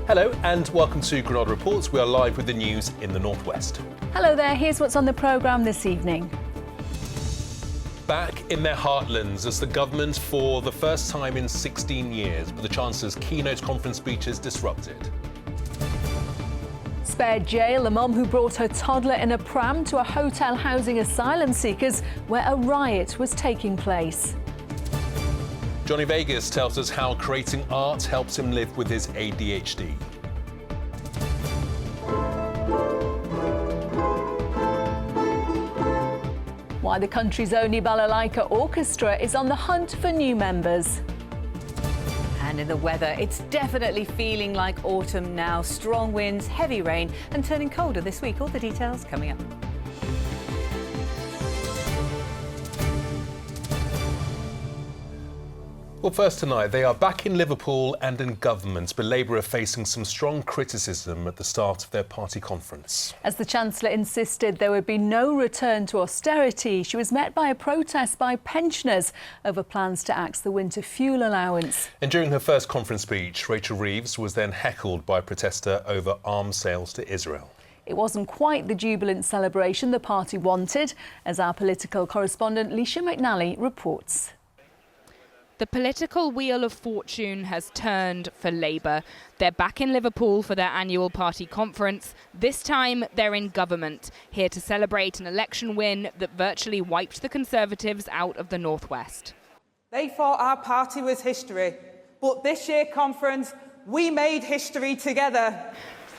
Hello and welcome to Granada Reports. We are live with the news in the northwest. Hello there, here's what's on the programme this evening. Back in their heartlands as the government, for the first time in 16 years, with the Chancellor's keynote conference speeches disrupted. Spared jail, a mum who brought her toddler in a pram to a hotel housing asylum seekers where a riot was taking place. Johnny Vegas tells us how creating art helps him live with his ADHD. Why the country's only balalaika orchestra is on the hunt for new members. And in the weather, it's definitely feeling like autumn now. Strong winds, heavy rain and turning colder this week. All the details coming up. Well, first tonight, they are back in Liverpool and in government, but Labour are facing some strong criticism at the start of their party conference. As the Chancellor insisted there would be no return to austerity, she was met by a protest by pensioners over plans to axe the winter fuel allowance. And during her first conference speech, Rachel Reeves was then heckled by a protester over arms sales to Israel. It wasn't quite the jubilant celebration the party wanted, as our political correspondent Leisha McNally reports. The political wheel of fortune has turned for Labour. They're back in Liverpool for their annual party conference. This time they're in government, here to celebrate an election win that virtually wiped the Conservatives out of the Northwest. They thought our party was history, but this year's conference, we made history together.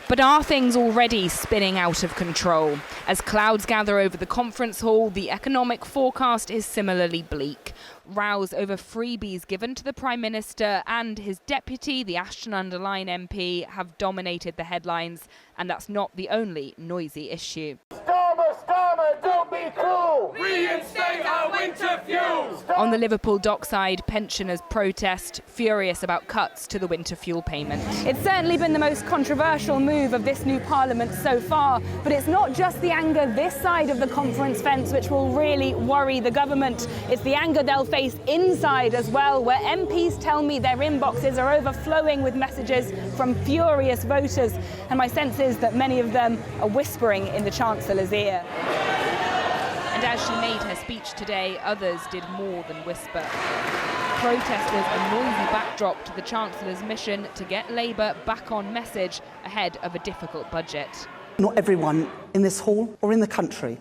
But are things already spinning out of control? As clouds gather over the conference hall, the economic forecast is similarly bleak. Rows over freebies given to the Prime Minister and his deputy, the Ashton-under-Lyne MP, have dominated the headlines, and that's not the only noisy issue. Starmer, don't be cruel! Reinstate our winter fuel! On the Liverpool dockside, pensioners protest, furious about cuts to the winter fuel payment. It's certainly been the most controversial move of this new Parliament so far, but it's not just the anger this side of the conference fence which will really worry the government. It's the anger they'll face inside as well, where MPs tell me their inboxes are overflowing with messages from furious voters, and my sense is that many of them are whispering in the Chancellor's ear. And as she made her speech today, others did more than whisper. Protesters a noisy backdrop to the Chancellor's mission to get Labour back on message ahead of a difficult budget. Not everyone in this hall or in the country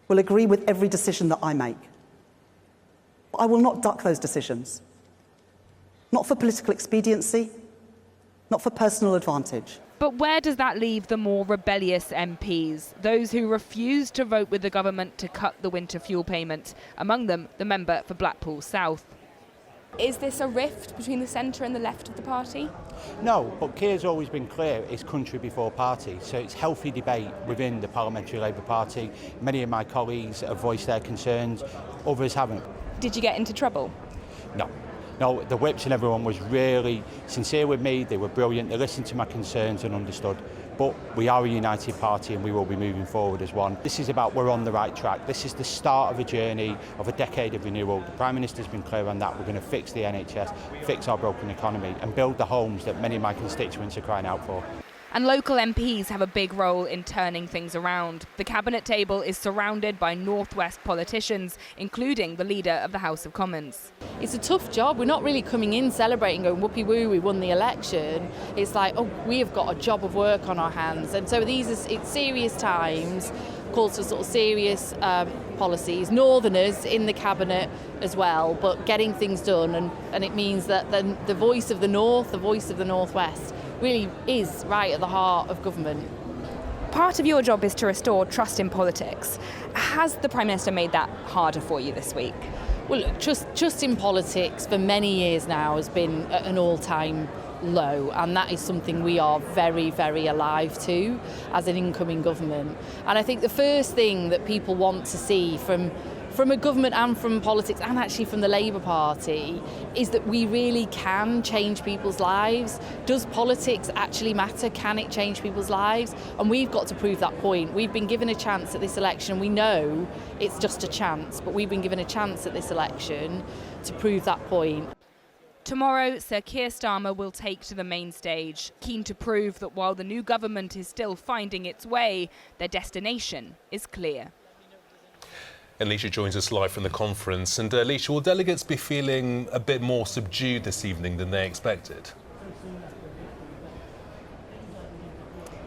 will agree with every decision that I make. But I will not duck those decisions. Not for political expediency, not for personal advantage. But where does that leave the more rebellious MPs, those who refused to vote with the government to cut the winter fuel payment, among them the member for Blackpool South? Is this a rift between the centre and the left of the party? No, but Keir's always been clear, it's country before party, so it's healthy debate within the Parliamentary Labour Party. Many of my colleagues have voiced their concerns, others haven't. Did you get into trouble? No, the whips and everyone was really sincere with me, they were brilliant, they listened to my concerns and understood. But we are a united party and we will be moving forward as one. This is about we're on the right track. This is the start of a journey of a decade of renewal. The Prime Minister's been clear on that. We're going to fix the NHS, fix our broken economy and build the homes that many of my constituents are crying out for. And local MPs have a big role in turning things around. The cabinet table is surrounded by Northwest politicians, including the leader of the House of Commons. It's a tough job. We're not really coming in celebrating, going whoopee woo, we won the election. It's like, oh, we have got a job of work on our hands. And so it's serious times, calls for sort of serious policies, Northerners in the cabinet as well, but getting things done. And it means that the voice of the North, the voice of the Northwest, really is right at the heart of government. Part of your job is to restore trust in politics. Has the Prime Minister made that harder for you this week? Well, look, trust in politics for many years now has been at an all-time low, and that is something we are very, very alive to as an incoming government. And I think the first thing that people want to see from a government and from politics and actually from the Labour Party is that we really can change people's lives. Does politics actually matter? Can it change people's lives? And we've got to prove that point. We've been given a chance at this election. We know it's just a chance, but we've been given a chance at this election to prove that point. Tomorrow, Sir Keir Starmer will take to the main stage, keen to prove that while the new government is still finding its way, their destination is clear. Alicia joins us live from the conference. And Alicia, will delegates be feeling a bit more subdued this evening than they expected?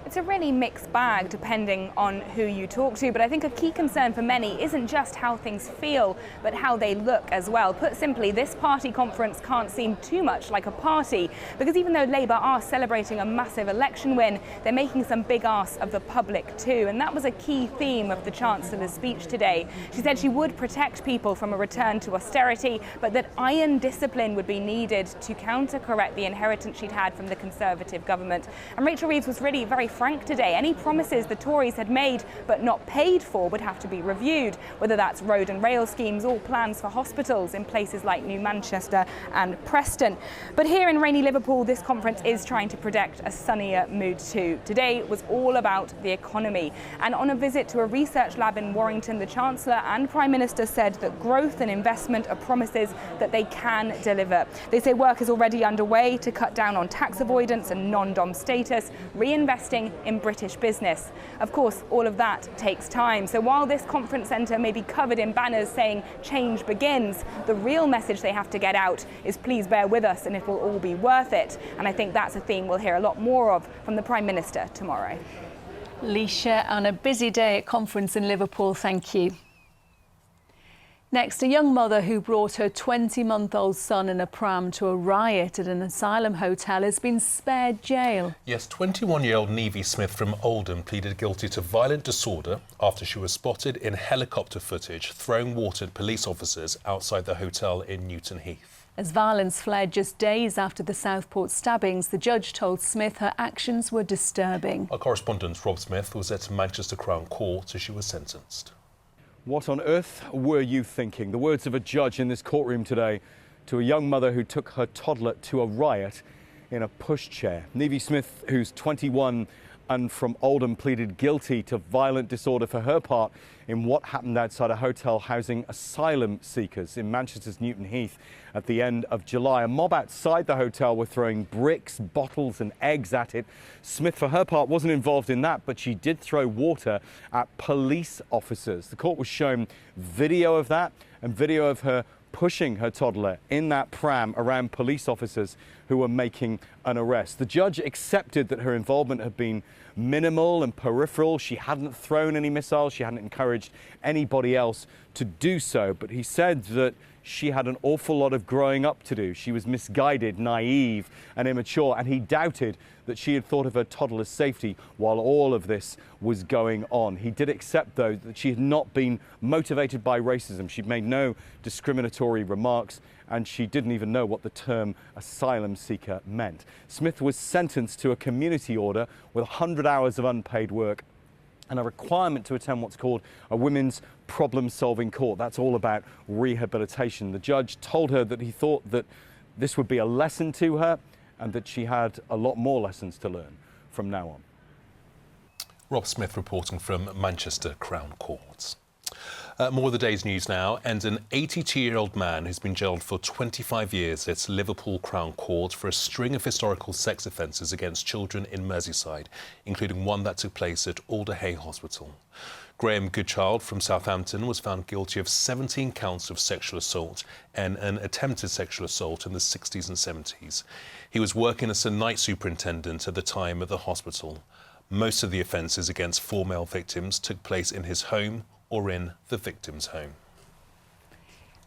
It's a really mixed bag depending on who you talk to, but I think a key concern for many isn't just how things feel, but how they look as well. Put simply, this party conference can't seem too much like a party, because even though Labour are celebrating a massive election win, they're making some big asks of the public too, and that was a key theme of the Chancellor's speech today. She said she would protect people from a return to austerity, but that iron discipline would be needed to counter-correct the inheritance she'd had from the Conservative government. And Rachel Reeves was really very frank today. Any promises the Tories had made but not paid for would have to be reviewed, whether that's road and rail schemes or plans for hospitals in places like New Manchester and Preston. But here in rainy Liverpool, this conference is trying to project a sunnier mood too. Today was all about the economy, and on a visit to a research lab in Warrington, the Chancellor and Prime Minister said that growth and investment are promises that they can deliver. They say work is already underway to cut down on tax avoidance and non-dom status, reinvesting in British business. Of course, all of that takes time. So while this conference centre may be covered in banners saying change begins, the real message they have to get out is please bear with us and it will all be worth it. And I think that's a theme we'll hear a lot more of from the Prime Minister tomorrow. Leisha, on a busy day at conference in Liverpool, thank you. Next, a young mother who brought her 20-month-old son in a pram to a riot at an asylum hotel has been spared jail. Yes, 21-year-old Nevie Smith from Oldham pleaded guilty to violent disorder after she was spotted in helicopter footage throwing water at police officers outside the hotel in Newton Heath. As violence flared just days after the Southport stabbings, the judge told Smith her actions were disturbing. Our correspondent Rob Smith was at Manchester Crown Court as she was sentenced. What on earth were you thinking? The words of a judge in this courtroom today to a young mother who took her toddler to a riot in a pushchair. Nevie Smith, who's 21 and from Oldham, pleaded guilty to violent disorder for her part in what happened outside a hotel housing asylum seekers in Manchester's Newton Heath at the end of July. A mob outside the hotel were throwing bricks, bottles and eggs at it. Smith, for her part, wasn't involved in that, but she did throw water at police officers. The court was shown video of that and video of her pushing her toddler in that pram around police officers who were making an arrest. The judge accepted that her involvement had been minimal and peripheral. She hadn't thrown any missiles. She hadn't encouraged anybody else to do so. But he said that she had an awful lot of growing up to do. She was misguided, naive and immature, and he doubted that she had thought of her toddler's safety while all of this was going on. He did accept, though, that she had not been motivated by racism. She'd made no discriminatory remarks, and she didn't even know what the term asylum seeker meant. Smith was sentenced to a community order with 100 hours of unpaid work and a requirement to attend what's called a women's problem-solving court. That's all about rehabilitation. The judge told her that he thought that this would be a lesson to her and that she had a lot more lessons to learn from now on. Rob Smith reporting from Manchester Crown Court. More of the day's news now, and an 82-year-old man who's been jailed for 25 years at Liverpool Crown Court for a string of historical sex offences against children in Merseyside, including one that took place at Alderhay Hospital. Graham Goodchild from Southampton was found guilty of 17 counts of sexual assault and an attempted sexual assault in the 60s and 70s. He was working as a night superintendent at the time at the hospital. Most of the offences against 4 male victims took place in his home or in the victim's home.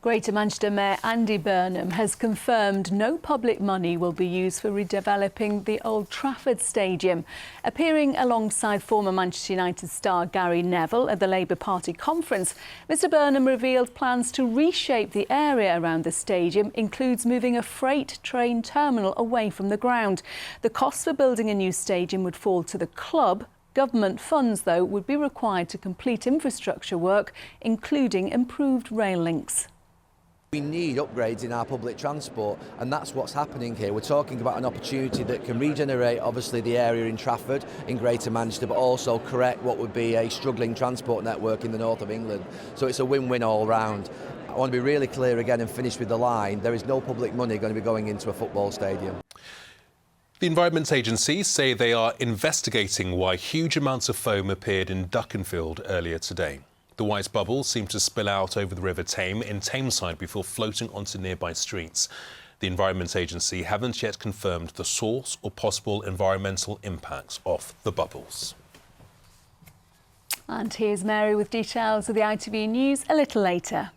Greater Manchester Mayor Andy Burnham has confirmed no public money will be used for redeveloping the Old Trafford Stadium. Appearing alongside former Manchester United star Gary Neville at the Labour Party conference, Mr Burnham revealed plans to reshape the area around the stadium includes moving a freight train terminal away from the ground. The cost for building a new stadium would fall to the club. Government funds, though, would be required to complete infrastructure work, including improved rail links. We need upgrades in our public transport, and that's what's happening here. We're talking about an opportunity that can regenerate, obviously, the area in Trafford, in Greater Manchester, but also correct what would be a struggling transport network in the north of England. So it's a win-win all round. I want to be really clear again and finish with the line. There is no public money going to be going into a football stadium. The Environment Agency say they are investigating why huge amounts of foam appeared in Duckenfield earlier today. The white bubbles seemed to spill out over the River Tame in Tameside before floating onto nearby streets. The Environment Agency haven't yet confirmed the source or possible environmental impacts of the bubbles. And here's Mary with details of the ITV News a little later.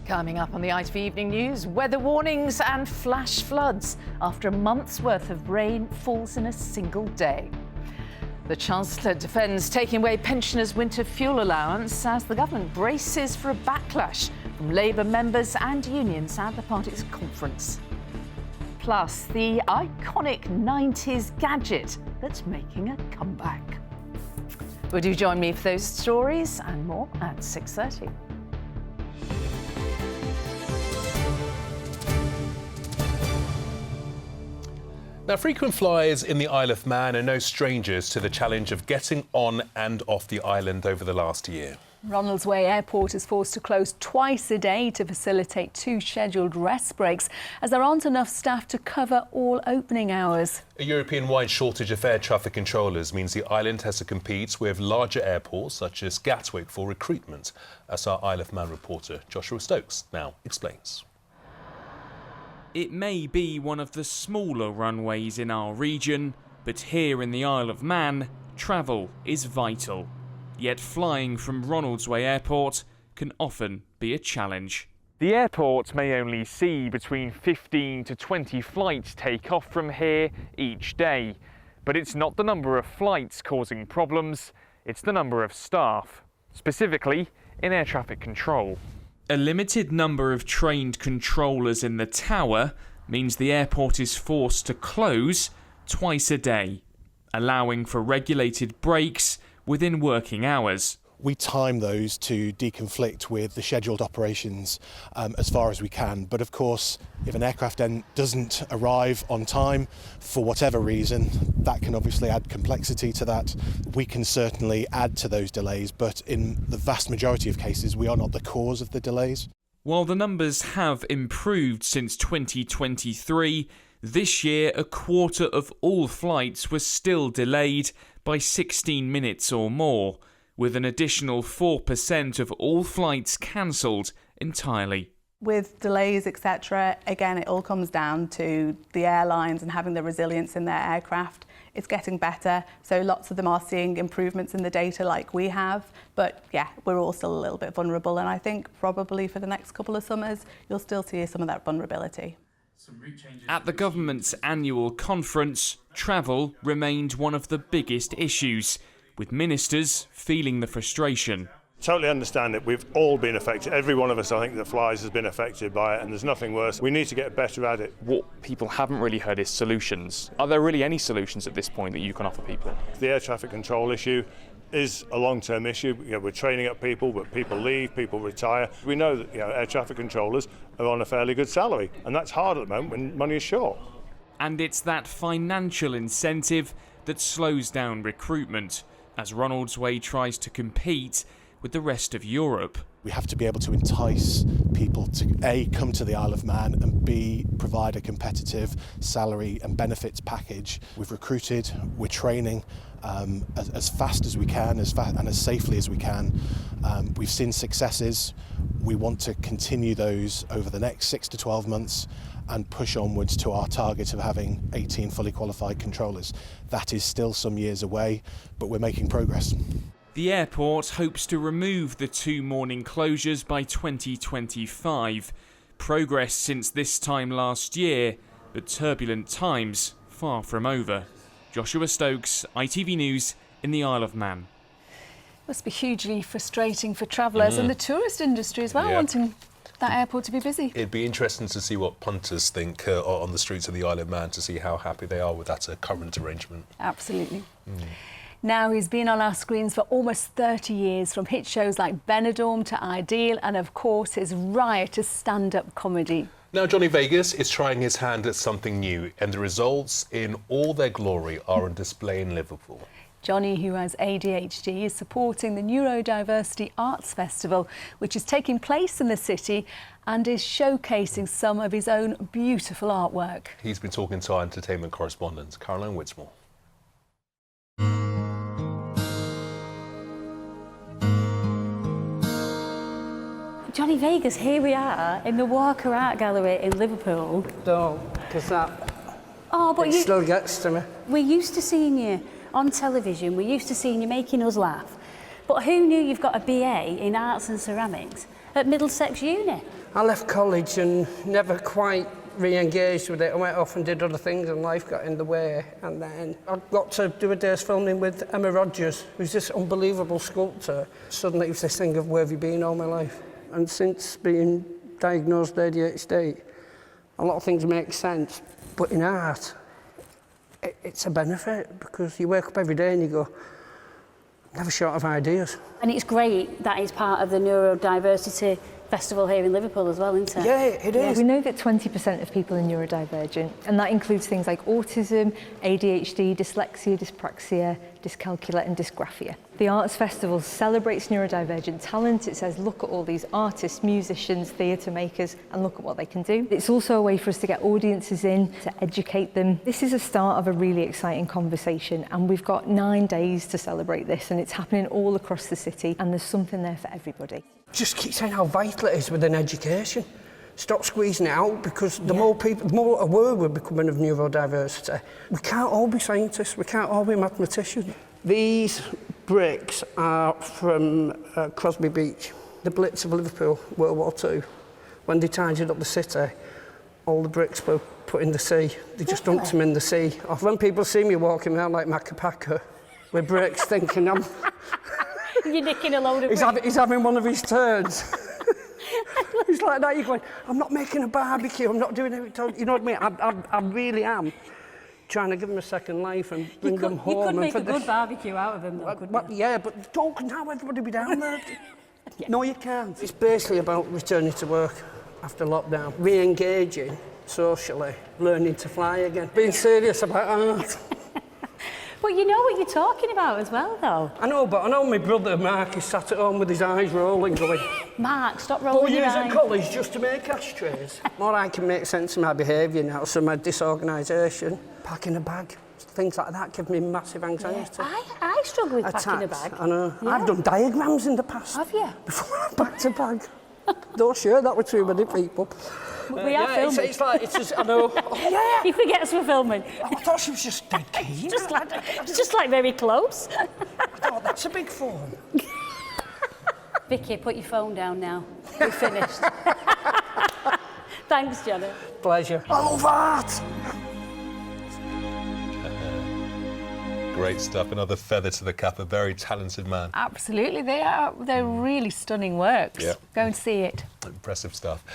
Coming up on the ITV Evening News, weather warnings and flash floods after a month's worth of rain falls in a single day. The Chancellor defends taking away pensioners' winter fuel allowance as the government braces for a backlash from Labour members and unions at the party's conference. Plus, the iconic 90s gadget that's making a comeback. Would you join me for those stories and more at 6:30? Now, frequent flyers in the Isle of Man are no strangers to the challenge of getting on and off the island over the last year. Ronaldsway Airport is forced to close twice a day to facilitate 2 scheduled rest breaks, as there aren't enough staff to cover all opening hours. A European-wide shortage of air traffic controllers means the island has to compete with larger airports such as Gatwick for recruitment, as our Isle of Man reporter Joshua Stokes now explains. It may be one of the smaller runways in our region, but here in the Isle of Man, travel is vital. Yet flying from Ronaldsway Airport can often be a challenge. The airport may only see between 15 to 20 flights take off from here each day. But it's not the number of flights causing problems, it's the number of staff, specifically in air traffic control. A limited number of trained controllers in the tower means the airport is forced to close twice a day, allowing for regulated breaks within working hours. We time those to deconflict with the scheduled operations as far as we can. But of course, if an aircraft then doesn't arrive on time for whatever reason, that can obviously add complexity to that. We can certainly add to those delays, but in the vast majority of cases, we are not the cause of the delays. While the numbers have improved since 2023, this year a quarter of all flights were still delayed by 16 minutes or more, with an additional 4% of all flights cancelled entirely. With delays, etc., again, it all comes down to the airlines and having the resilience in their aircraft. It's getting better, so lots of them are seeing improvements in the data like we have, but yeah, we're all still a little bit vulnerable, and I think probably for the next couple of summers, you'll still see some of that vulnerability. At the government's annual conference, travel remained one of the biggest issues, with ministers feeling the frustration. Totally understand it. We've all been affected. Every one of us, I think, that flies has been affected by it, and there's nothing worse. We need to get better at it. What people haven't really heard is solutions. Are there really any solutions at this point that you can offer people? The air traffic control issue is a long-term issue. We're training up people, but people leave, people retire. We know that air traffic controllers are on a fairly good salary, and that's hard at the moment when money is short. And it's that financial incentive that slows down recruitment, as Ronaldsway tries to compete with the rest of Europe. We have to be able to entice people to A, come to the Isle of Man, and B, provide a competitive salary and benefits package. We've recruited, we're training as fast as we can and as safely as we can. We've seen successes. We want to continue those over the next 6 to 12 months and push onwards to our target of having 18 fully qualified controllers. That is still some years away, but we're making progress. The airport hopes to remove the 2 morning closures by 2025. Progress since this time last year, but turbulent times far from over. Joshua Stokes, ITV News in the Isle of Man. Must be hugely frustrating for travellers and the tourist industry as well, wanting that airport to be busy. It'd be interesting to see what punters think on the streets of the Isle of Man, to see how happy they are with that current arrangement. Absolutely. Now, he's been on our screens for almost 30 years, from hit shows like Benidorm to Ideal, and of course his riotous stand-up comedy. Now Johnny Vegas is trying his hand at something new, and the results in all their glory are on display in Liverpool. Johnny, who has ADHD, is supporting the Neurodiversity Arts Festival, which is taking place in the city and is showcasing some of his own beautiful artwork. He's been talking to our entertainment correspondent, Caroline Whitmore. Johnny Vegas, here we are in the Walker Art Gallery in Liverpool. Don't, because that but it still gets to me. We're used to seeing you on television, we're used to seeing you making us laugh. But who knew you've got a BA in Arts and Ceramics at Middlesex Uni? I left college and never quite re-engaged with it. I went off and did other things and life got in the way. And then I got to do a day's filming with Emma Rogers, who's this unbelievable sculptor. Suddenly it was this thing of where have you been all my life? And since being diagnosed with ADHD, a lot of things make sense. But in art, it's a benefit because you wake up every day and you go, never short of ideas. And it's great that it's part of the Neurodiversity Festival here in Liverpool as well, isn't it? Yeah, it is. We know that 20% of people are neurodivergent, and that includes things like autism, ADHD, dyslexia, dyspraxia, dyscalculia and dysgraphia. The Arts Festival celebrates neurodivergent talent. It says, look at all these artists, musicians, theatre makers, and look at what they can do. It's also a way for us to get audiences in, to educate them. This is a start of a really exciting conversation, and we've got 9 days to celebrate this, and it's happening all across the city, and there's something there for everybody. Just keep saying how vital it is within education. Stop squeezing it out because the more people, the more aware we're becoming of neurodiversity. We can't all be scientists, we can't all be mathematicians. These bricks are from Crosby Beach, the Blitz of Liverpool, World War II. When they tidied up the city, all the bricks were put in the sea. They just dumped them in the sea. Or when people see me walking around like Macapaca with bricks thinking I'm... You're nicking a load of He's having one of his turns. He's like that, you're going, I'm not making a barbecue, I'm not doing anything. You know what I mean? I really am trying to give them a second life and bring them home. You could make a good barbecue out of them, though, couldn't you? Yeah, but don't now everybody be down there. No, you can't. It's basically about returning to work after lockdown, re-engaging socially, learning to fly again, being serious about art. But you know what you're talking about as well, though. I know, but I know my brother Mark is sat at home with his eyes rolling going, Mark, stop rolling your eyes. 4 years at college just to make ashtrays. More I can make sense of my behaviour now, so my disorganisation, packing a bag, things like that give me massive anxiety. Yeah, I struggle with packing a bag. I know. Yeah. I've done diagrams in the past. Have you? Before I packed a bag. Don't share that with too many people. We are filming. It's like, it's just, I know. Yeah. You forget us we're filming. I thought she was just dead keen. It's just like very close. I thought, that's a big phone. Vicky, put your phone down now. We're finished. Thanks, Jenna. Pleasure. I love art. Great stuff. Another feather to the cap. A very talented man. Absolutely, they're really stunning works. Yeah. Go and see it. Impressive stuff.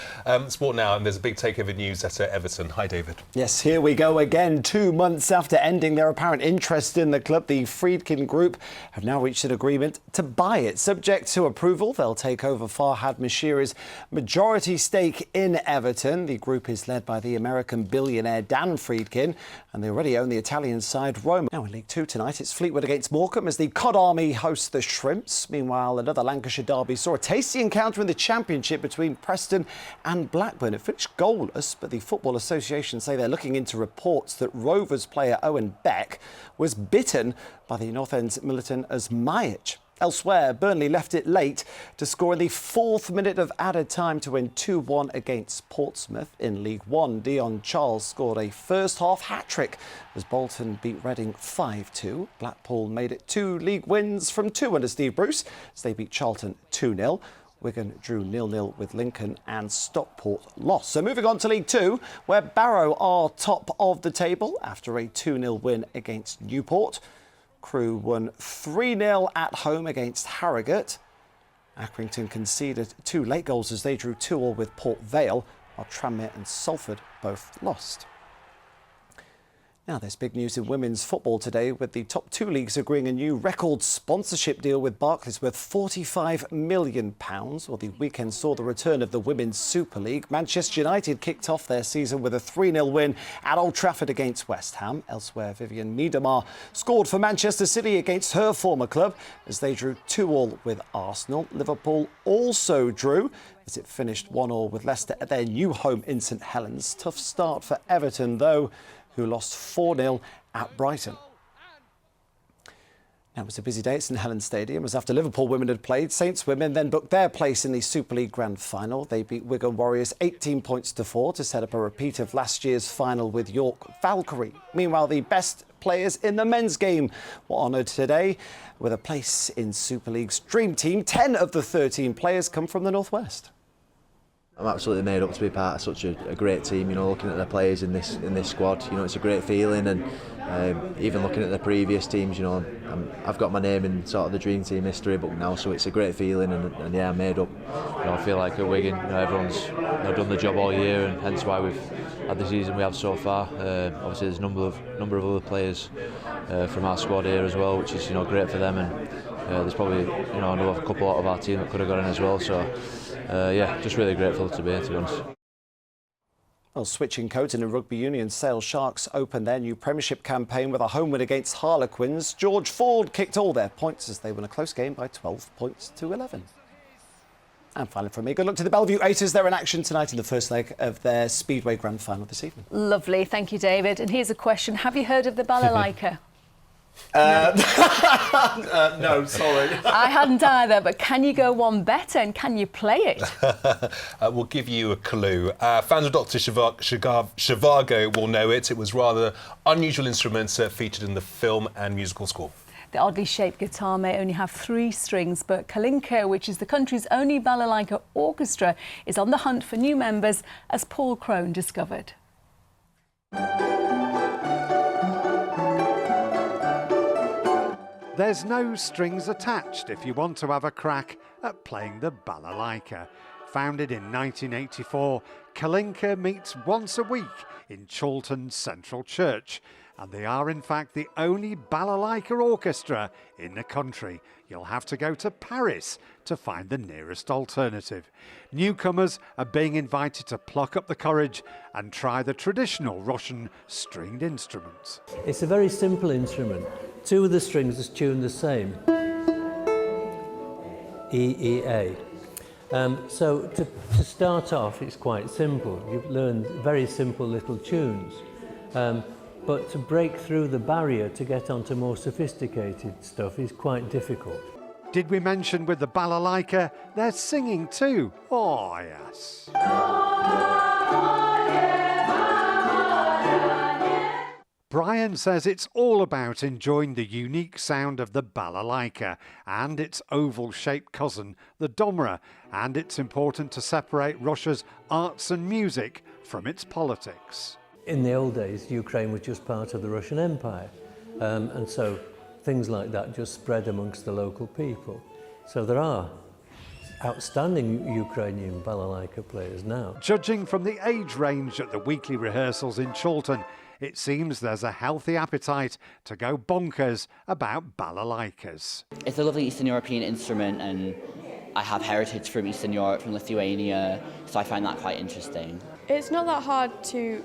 Sport now, and there's a big takeover news at Everton. Hi, David. Yes, here we go again. 2 months after ending their apparent interest in the club, the Friedkin Group have now reached an agreement to buy it. Subject to approval, they'll take over Farhad Moshiri's majority stake in Everton. The group is led by the American billionaire Dan Friedkin, and they already own the Italian side Roma. Now in League Two tonight, it's Fleetwood against Morecambe as the Cod Army hosts the Shrimps. Meanwhile, another Lancashire derby saw a tasty encounter in the Championship between Preston and Blackburn. It finished goalless, but the Football Association say they're looking into reports that Rovers player Owen Beck was bitten by the North End's militant Asmajic. Elsewhere, Burnley left it late to score in the 4th minute of added time to win 2-1 against Portsmouth. In League One, Dion Charles scored a first-half hat-trick as Bolton beat Reading 5-2. Blackpool made it 2 league wins from 2 under Steve Bruce as they beat Charlton 2-0. Wigan drew 0-0 with Lincoln and Stockport lost. So moving on to League Two, where Barrow are top of the table after a 2-0 win against Newport. Crewe won 3-0 at home against Harrogate. Accrington conceded 2 late goals as they drew 2-2 with Port Vale, while Tranmere and Salford both lost. Now Now, there's big news in women's football today, with the top 2 leagues agreeing a new record sponsorship deal with Barclays worth £45 million. Well, the weekend saw the return of the Women's Super League. Manchester United kicked off their season with a 3-0 win at Old Trafford against West Ham. Elsewhere, Vivian Miedema scored for Manchester City against her former club as they drew 2-2 with Arsenal. Liverpool also drew as it finished 1-1 with Leicester at their new home in St Helens. Tough start for Everton, though, who lost 4-0 at Brighton. Now, it was a busy day at St Helens Stadium as after Liverpool women had played, Saints women then booked their place in the Super League Grand Final. They beat Wigan Warriors 18 points to 4 to set up a repeat of last year's final with York Valkyrie. Meanwhile, the best players in the men's game were honoured today with a place in Super League's Dream Team. 10 of the 13 players come from the North West. I'm absolutely made up to be part of such a great team. You know, looking at the players in this squad, you know, it's a great feeling. And even looking at the previous teams, you know, I've got my name in sort of the Dream Team history book now, so it's a great feeling. And yeah, I'm made up. You know, I feel like at Wigan, you know, everyone's done the job all year, and hence why we've had the season we have so far. Obviously, there's a number of other players from our squad here as well, which is, you know, great for them. And there's probably, you know, another couple out of our team that could have got in as well. So. Yeah, just really grateful to be here, to be honest. Well, switching codes in the rugby union, Sale Sharks opened their new Premiership campaign with a home win against Harlequins. George Ford kicked all their points as they won a close game by 12 points to 11. And finally from me, good luck to the Bellevue 8ers. They're in action tonight in the first leg of their Speedway Grand Final this evening. Lovely, thank you, David. And here's a question. Have you heard of the balalaika? No, sorry. I hadn't either, but can you go one better and can you play it? We'll give you a clue. Fans of Dr. Zhivago will know it. It was rather unusual instruments featured in the film and musical score. The oddly shaped guitar may only have 3 strings, but Kalinka, which is the country's only balalaika orchestra, is on the hunt for new members, as Paul Crone discovered. There's no strings attached if you want to have a crack at playing the balalaika. Founded in 1984, Kalinka meets once a week in Chorlton's Central Church, and they are in fact the only balalaika orchestra in the country. You'll have to go to Paris to find the nearest alternative. Newcomers are being invited to pluck up the courage and try the traditional Russian stringed instruments. It's a very simple instrument. 2 of the strings are tuned the same. E, E, A. So to start off, it's quite simple. You learn very simple little tunes. But to break through the barrier to get onto more sophisticated stuff is quite difficult. Did we mention with the balalaika, they're singing too? Oh, yes. Brian says it's all about enjoying the unique sound of the balalaika and its oval-shaped cousin, the domra, and it's important to separate Russia's arts and music from its politics. In the old days, Ukraine was just part of the Russian Empire, and so things like that just spread amongst the local people. So there are outstanding Ukrainian balalaika players now. Judging from the age range at the weekly rehearsals in Chorlton, it seems there's a healthy appetite to go bonkers about balalaikas. It's a lovely Eastern European instrument, and I have heritage from Eastern Europe, from Lithuania, so I find that quite interesting. It's not that hard to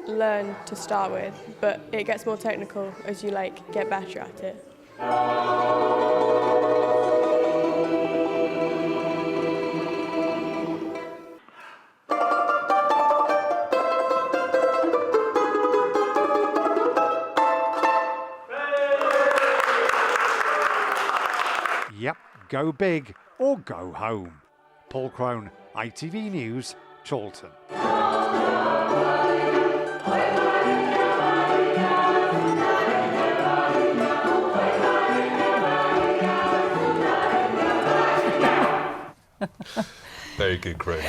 learn to start with, but it gets more technical as you get better at it. Yep, go big or go home. Paul Crone, ITV News, Chorlton. Very good, Crone.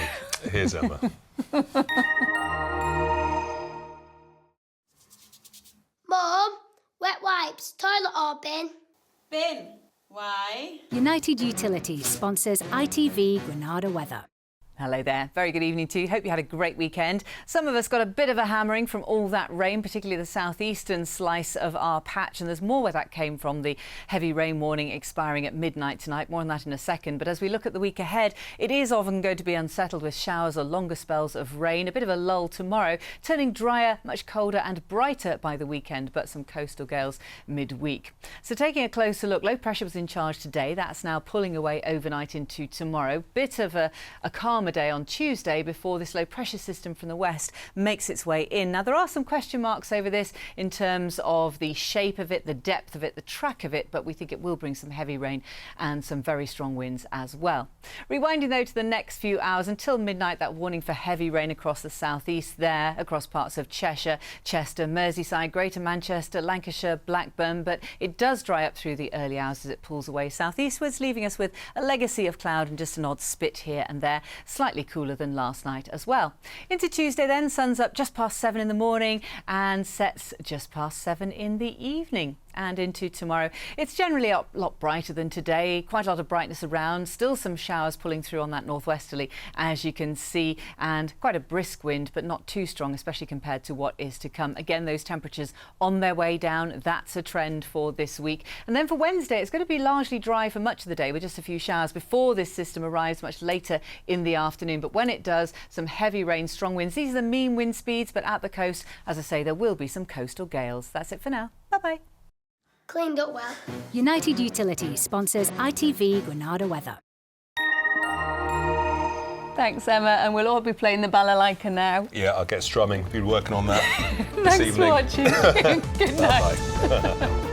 Here's Emma. Mom, wet wipes, toilet or bin? Bin. Why? United Utilities sponsors ITV Granada weather. Hello there. Very good evening to you. Hope you had a great weekend. Some of us got a bit of a hammering from all that rain, particularly the southeastern slice of our patch, and there's more where that came from. The heavy rain warning expiring at midnight tonight. More on that in a second. But as we look at the week ahead, it is often going to be unsettled with showers or longer spells of rain. A bit of a lull tomorrow, turning drier, much colder and brighter by the weekend, but some coastal gales midweek. So taking a closer look, low pressure was in charge today. That's now pulling away overnight into tomorrow. Bit of a calmer day on Tuesday before this low pressure system from the west makes its way in. Now there are some question marks over this in terms of the shape of it, the depth of it, the track of it, but we think it will bring some heavy rain and some very strong winds as well. Rewinding though to the next few hours until midnight, that warning for heavy rain across the southeast there, across parts of Cheshire, Chester, Merseyside, Greater Manchester, Lancashire, Blackburn, but it does dry up through the early hours as it pulls away southeastwards, leaving us with a legacy of cloud and just an odd spit here and there. Slightly cooler than last night as well. Into Tuesday then, sun's up just past 7 in the morning and sets just past 7 in the evening. And into tomorrow, it's generally a lot brighter than today, quite a lot of brightness around, still some showers pulling through on that northwesterly as you can see, and quite a brisk wind but not too strong, especially compared to what is to come. Again, those temperatures on their way down, that's a trend for this week. And then for Wednesday, it's going to be largely dry for much of the day with just a few showers before this system arrives much later in the afternoon. But when it does, some heavy rain, strong winds. These are the mean wind speeds, but at the coast, as I say, there will be some coastal gales. That's it for now. Bye-bye. Cleaned up well. United Utilities sponsors ITV Granada weather. Thanks, Emma, and we'll all be playing the balalaika now. Yeah, I'll get strumming. Been working on that this Thanks evening. for watching. Good night. Bye-bye.